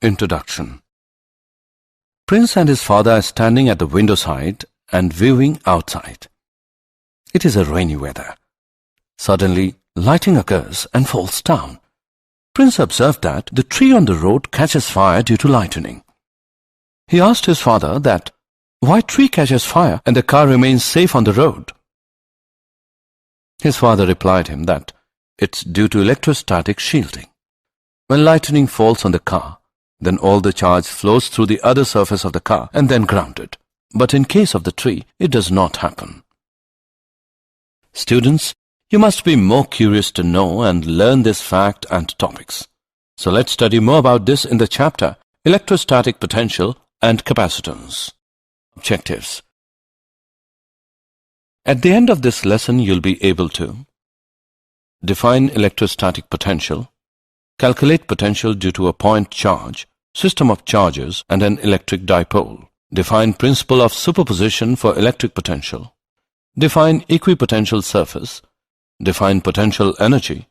Introduction. Prince and his father are standing at the window side and viewing outside. It is a rainy weather. Suddenly, lightning occurs and falls down. Prince observed that the tree on the road catches fire due to lightning. He asked his father that why tree catches fire and the car remains safe on the road. His father replied him that it's due to electrostatic shielding. When lightning falls on the car, then all the charge flows through the other surface of the car and then grounded. But in case of the tree, it does not happen. Students, you must be more curious to know and learn this fact and topics. So let's study more about this in the chapter Electrostatic Potential and Capacitance. Objectives. At the end of this lesson, you'll be able to define electrostatic potential, calculate potential due to a point charge, system of charges, and an electric dipole. Define principle of superposition for electric potential. Define equipotential surface. Define potential energy.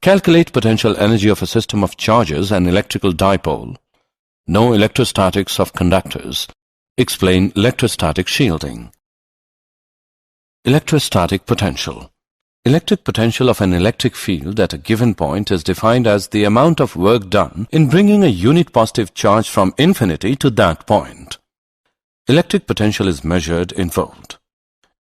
Calculate potential energy of a system of charges and electrical dipole. Know electrostatics of conductors. Explain electrostatic shielding. Electrostatic potential. Electric potential of an electric field at a given point is defined as the amount of work done in bringing a unit positive charge from infinity to that point. Electric potential is measured in volt.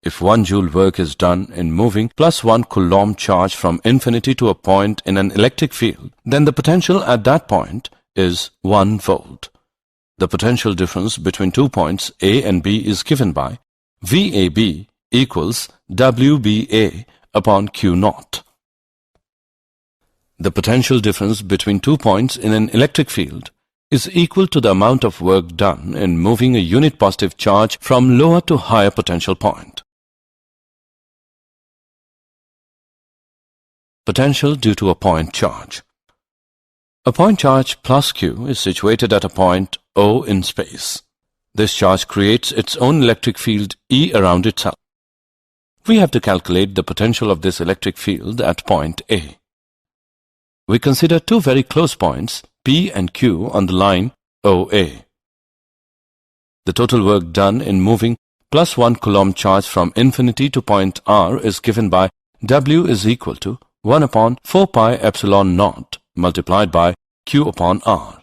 If 1 joule work is done in moving plus 1 Coulomb charge from infinity to a point in an electric field, then the potential at that point is 1 volt. The potential difference between 2 points A and B is given by VAB equals WBA upon Q naught. The potential difference between 2 points in an electric field is equal to the amount of work done in moving a unit positive charge from lower to higher potential point. Potential due to a point charge. A point charge plus Q is situated at a point O in space. This charge creates its own electric field E around itself. We have to calculate the potential of this electric field at point A. We consider two very close points, P and Q, on the line OA. The total work done in moving plus 1 Coulomb charge from infinity to point R is given by W is equal to 1 upon 4 pi epsilon naught multiplied by Q upon R.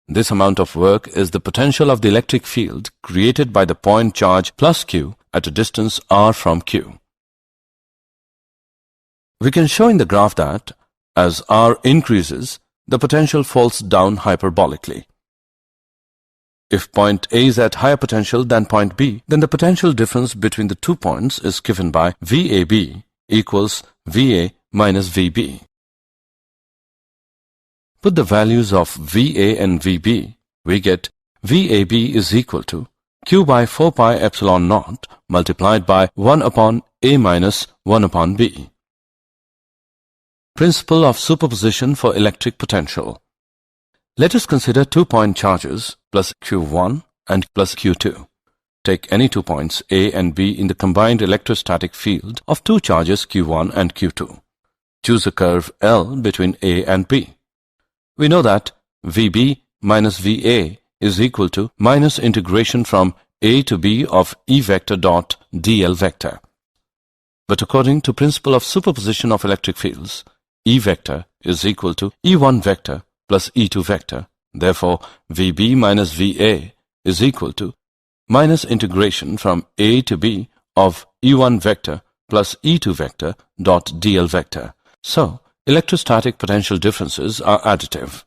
This amount of work is the potential of the electric field created by the point charge plus Q at a distance R from Q. We can show in the graph that as R increases, the potential falls down hyperbolically. If point A is at higher potential than point B, then the potential difference between the 2 points is given by VAB equals VA minus VB. Put the values of VA and VB, we get VAB is equal to Q by 4 pi epsilon naught multiplied by 1 upon A minus 1 upon B. Principle of superposition for electric potential. Let us consider 2 point charges plus Q1 and plus Q2. Take any 2 points A and B in the combined electrostatic field of 2 charges Q1 and Q2. Choose a curve L between A and B. We know that VB minus VA is equal to minus integration from A to B of E vector dot dl vector. But according to principle of superposition of electric fields, E vector is equal to E1 vector plus E2 vector. Therefore, VB minus VA is equal to minus integration from A to B of E1 vector plus E2 vector dot dl vector. So, electrostatic potential differences are additive.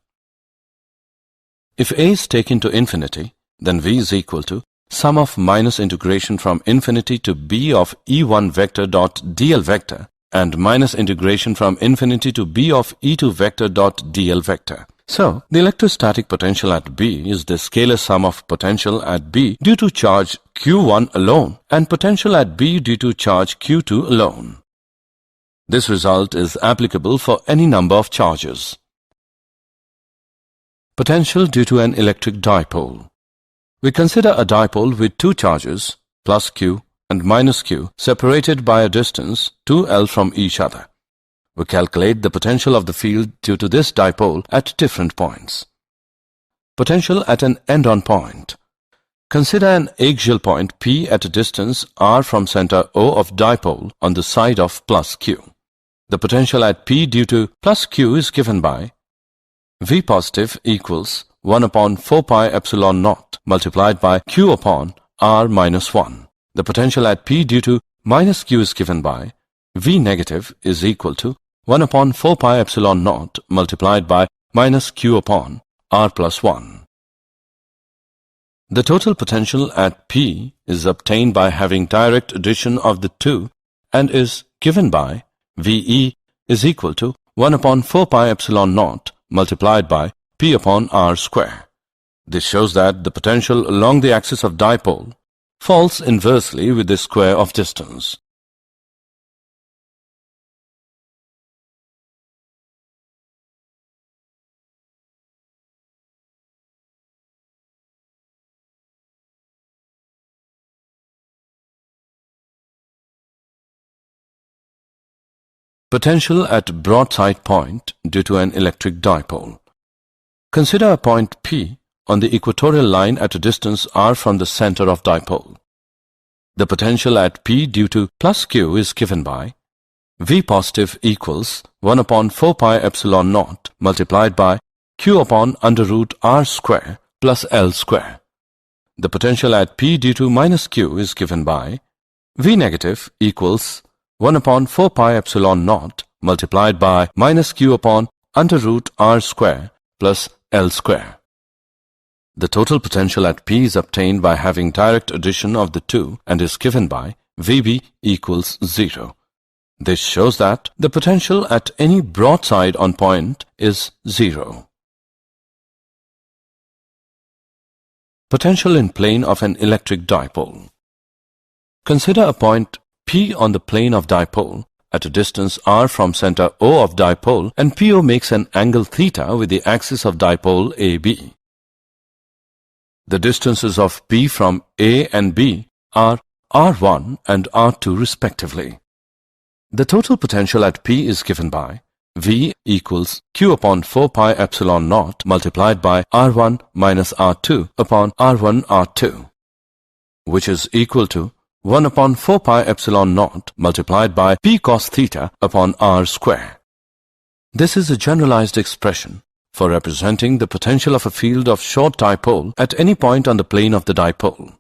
If A is taken to infinity, then V is equal to sum of minus integration from infinity to B of E1 vector dot dl vector and minus integration from infinity to B of E2 vector dot dl vector. So, the electrostatic potential at B is the scalar sum of potential at B due to charge Q1 alone and potential at B due to charge Q2 alone. This result is applicable for any number of charges. Potential due to an electric dipole. We consider a dipole with 2 charges, plus Q and minus Q, separated by a distance 2L from each other. We calculate the potential of the field due to this dipole at different points. Potential at an end-on point. Consider an axial point P at a distance r from center O of dipole on the side of plus Q. The potential at P due to plus Q is given by V positive equals 1 upon 4 pi epsilon naught multiplied by Q upon r minus 1. The potential at P due to minus Q is given by V negative is equal to 1 upon 4 pi epsilon naught multiplied by minus Q upon r plus 1. The total potential at P is obtained by having direct addition of the two and is given by VE is equal to 1 upon 4 pi epsilon naught multiplied by P upon r square. This shows that the potential along the axis of dipole falls inversely with the square of distance. Potential at broadside point due to an electric dipole. Consider a point P on the equatorial line at a distance r from the center of dipole. The potential at P due to plus Q is given by V positive equals 1 upon 4 pi epsilon naught multiplied by Q upon under root r square plus L square. The potential at P due to minus Q is given by V negative equals 1 upon 4 pi epsilon naught multiplied by minus Q upon under root r square plus L square. The total potential at P is obtained by having direct addition of the two and is given by VB equals 0. This shows that the potential at any broadside on point is 0. Potential in plane of an electric dipole. Consider a point P on the plane of dipole at a distance r from center O of dipole and PO makes an angle theta with the axis of dipole AB. The distances of P from A and B are R1 and R2 respectively. The total potential at P is given by V equals Q upon 4 pi epsilon naught multiplied by R1 minus R2 upon R1 R2, which is equal to 1 upon 4 pi epsilon naught multiplied by P cos theta upon r square. This is a generalized expression for representing the potential of a field of short dipole at any point on the plane of the dipole.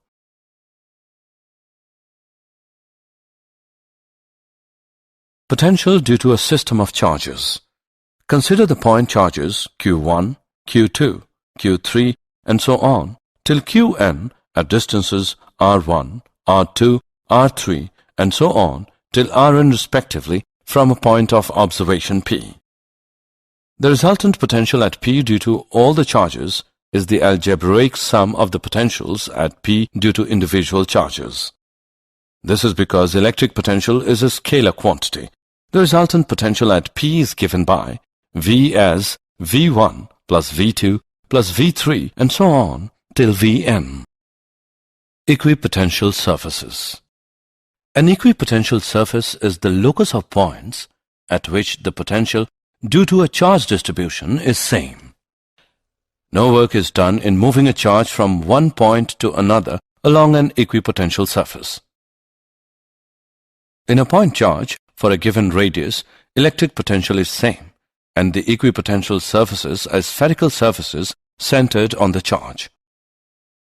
Potential due to a system of charges. Consider the point charges Q1, Q2, Q3 and so on till Qn at distances r1, R2, R3 and so on till Rn respectively from a point of observation P. The resultant potential at P due to all the charges is the algebraic sum of the potentials at P due to individual charges. This is because electric potential is a scalar quantity. The resultant potential at P is given by V as V1 plus V2 plus V3 and so on till Vn. Equipotential surfaces. An equipotential surface is the locus of points at which the potential due to a charge distribution is same. No work is done in moving a charge from one point to another along an equipotential surface. In a point charge, for a given radius, electric potential is same, and the equipotential surfaces are spherical surfaces centered on the charge.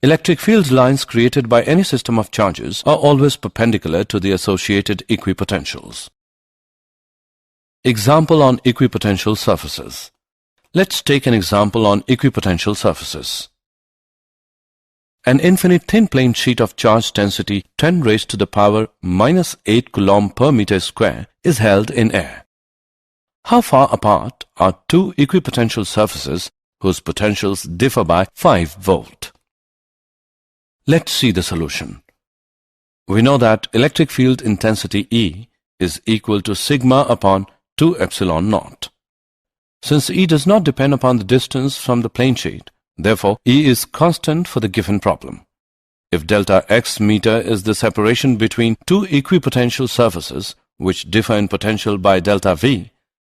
Electric field lines created by any system of charges are always perpendicular to the associated equipotentials. Example on equipotential surfaces. Let's take an example on equipotential surfaces. An infinite thin plane sheet of charge density 10 raised to the power minus 8 Coulomb per meter square is held in air. How far apart are two equipotential surfaces whose potentials differ by 5 volt? Let's see the solution. We know that electric field intensity E is equal to sigma upon 2 epsilon naught. Since E does not depend upon the distance from the plane sheet, therefore E is constant for the given problem. If delta x meter is the separation between two equipotential surfaces which differ in potential by delta V,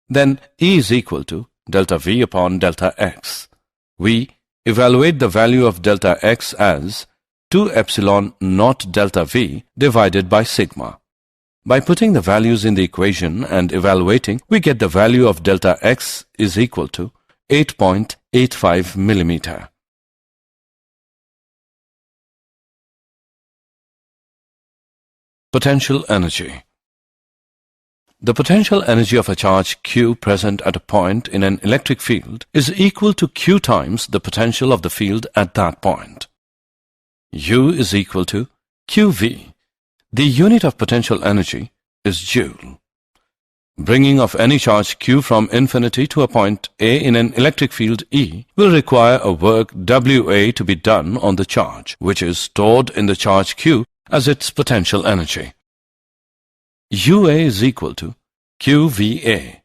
then E is equal to delta V upon delta x. V evaluate the value of delta x as 2 epsilon naught delta v divided by sigma. By putting the values in the equation and evaluating, we get the value of delta x is equal to 8.85 millimeter. Potential energy. The potential energy of a charge q present at a point in an electric field is equal to q times the potential of the field at that point. U is equal to qv. The unit of potential energy is joule. Bringing of any charge q from infinity to a point A in an electric field E will require a work Wa to be done on the charge, which is stored in the charge q as its potential energy. Ua is equal to qva.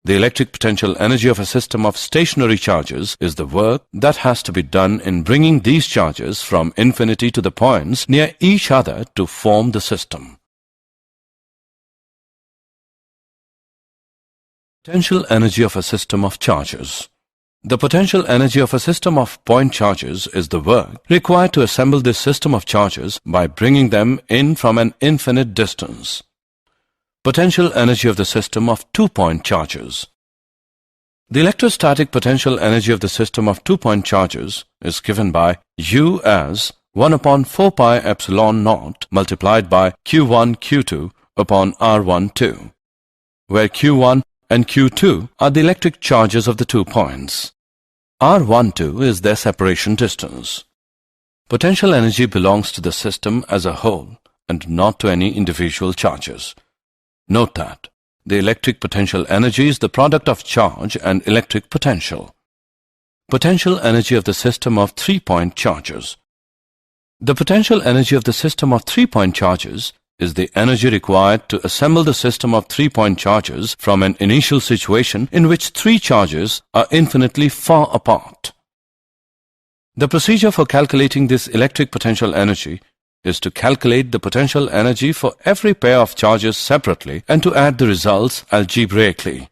The electric potential energy of a system of stationary charges is the work that has to be done in bringing these charges from infinity to the points near each other to form the system. Potential energy of a system of charges. The potential energy of a system of point charges is the work required to assemble this system of charges by bringing them in from an infinite distance. Potential energy of the system of two-point charges. The electrostatic potential energy of the system of two-point charges is given by U as 1 upon 4 pi epsilon naught multiplied by Q1 Q2 upon R1 2, where Q1 and Q2 are the electric charges of the 2 points. R12 is their separation distance. Potential energy belongs to the system as a whole and not to any individual charges. Note that the electric potential energy is the product of charge and electric potential. Potential energy of the system of 3-point charges. The potential energy of the system of 3-point charges is the energy required to assemble the system of 3-point charges from an initial situation in which 3 charges are infinitely far apart. The procedure for calculating this electric potential energy is to calculate the potential energy for every pair of charges separately and to add the results algebraically.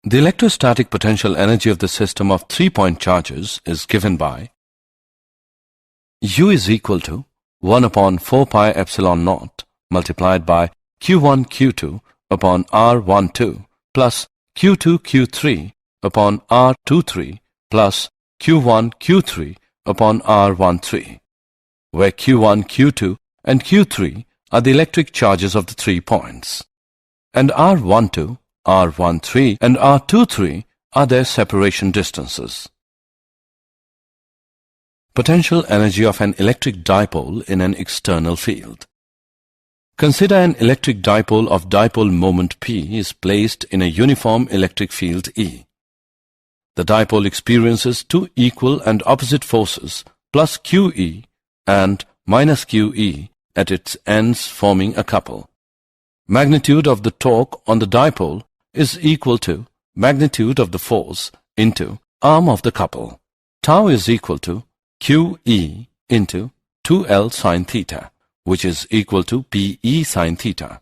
The electrostatic potential energy of the system of 3-point charges is given by U is equal to 1 upon 4 pi epsilon naught multiplied by Q1 Q2 upon R12 plus Q2 Q3 upon R23 plus Q1 Q3 upon R13, where Q1, Q2 and Q3 are the electric charges of the 3 points, and R12, R13 and R23 are their separation distances. Potential energy of an electric dipole in an external field. Consider an electric dipole of dipole moment P is placed in a uniform electric field E. The dipole experiences 2 equal and opposite forces plus QE and minus QE at its ends, forming a couple. Magnitude of the torque on the dipole is equal to magnitude of the force into arm of the couple. Tau is equal to QE into 2L sin theta, which is equal to PE sin theta.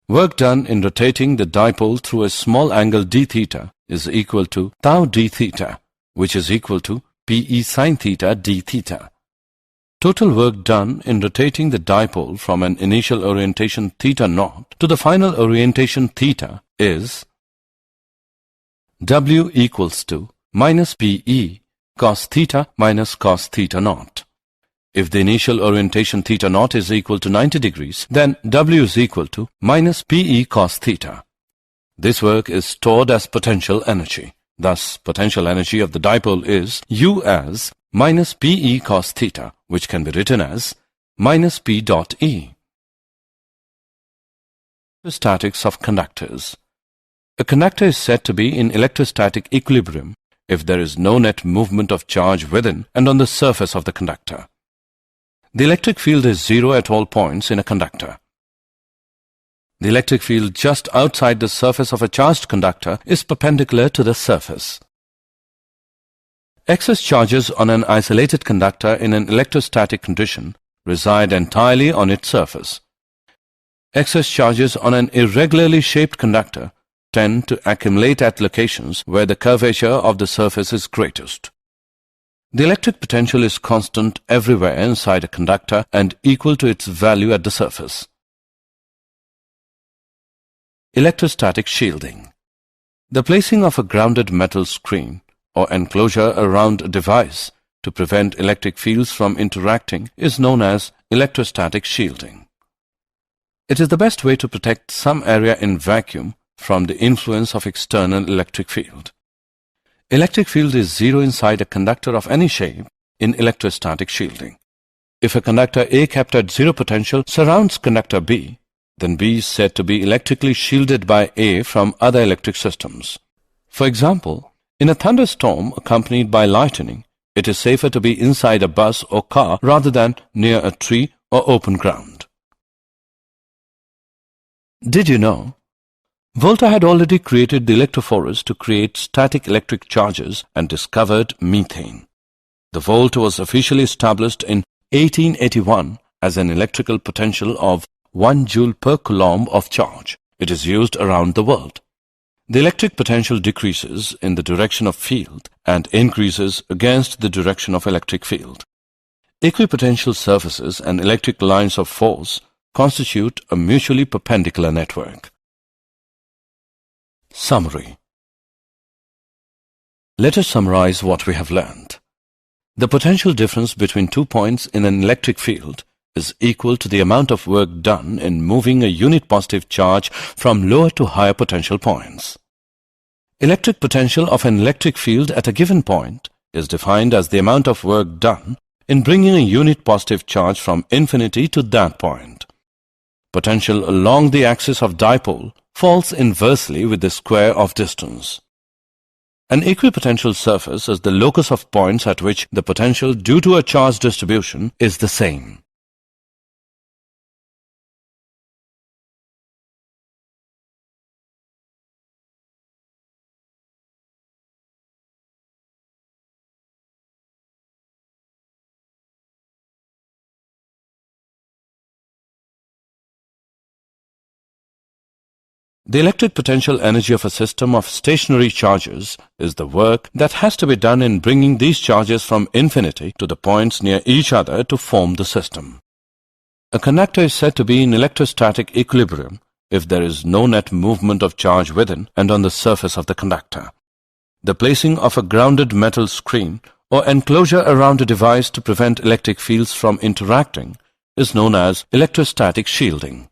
Work done in rotating the dipole through a small angle d theta is equal to tau d theta, which is equal to PE sin theta d theta. Total work done in rotating the dipole from an initial orientation theta naught to the final orientation theta is W equals to minus PE cos theta minus cos theta naught. If the initial orientation theta naught is equal to 90 degrees, then W is equal to minus PE cos theta. This work is stored as potential energy. Thus, potential energy of the dipole is U as minus PE cos theta, which can be written as minus P dot E. Electrostatics of conductors. A conductor is said to be in electrostatic equilibrium if there is no net movement of charge within and on the surface of the conductor. The electric field is zero at all points in a conductor. The electric field just outside the surface of a charged conductor is perpendicular to the surface. Excess charges on an isolated conductor in an electrostatic condition reside entirely on its surface. Excess charges on an irregularly shaped conductor tend to accumulate at locations where the curvature of the surface is greatest. The electric potential is constant everywhere inside a conductor and equal to its value at the surface. Electrostatic shielding. The placing of a grounded metal screen or enclosure around a device to prevent electric fields from interacting is known as electrostatic shielding. It is the best way to protect some area in vacuum from the influence of external electric field. Electric field is zero inside a conductor of any shape in electrostatic shielding. If a conductor A kept at zero potential surrounds conductor B, then B is said to be electrically shielded by A from other electric systems. For example, in a thunderstorm accompanied by lightning, it is safer to be inside a bus or car rather than near a tree or open ground. Did you know? Volta had already created the electrophorus to create static electric charges and discovered methane. The volt was officially established in 1881 as an electrical potential of 1 joule per Coulomb of charge. It is used around the world. The electric potential decreases in the direction of field and increases against the direction of electric field. Equipotential surfaces and electric lines of force constitute a mutually perpendicular network. Summary. Let us summarize what we have learned. The potential difference between 2 points in an electric field is equal to the amount of work done in moving a unit positive charge from lower to higher potential points. Electric potential of an electric field at a given point is defined as the amount of work done in bringing a unit positive charge from infinity to that point. Potential along the axis of dipole falls inversely with the square of distance. An equipotential surface is the locus of points at which the potential due to a charge distribution is the same. The electric potential energy of a system of stationary charges is the work that has to be done in bringing these charges from infinity to the points near each other to form the system. A conductor is said to be in electrostatic equilibrium if there is no net movement of charge within and on the surface of the conductor. The placing of a grounded metal screen or enclosure around a device to prevent electric fields from interacting is known as electrostatic shielding.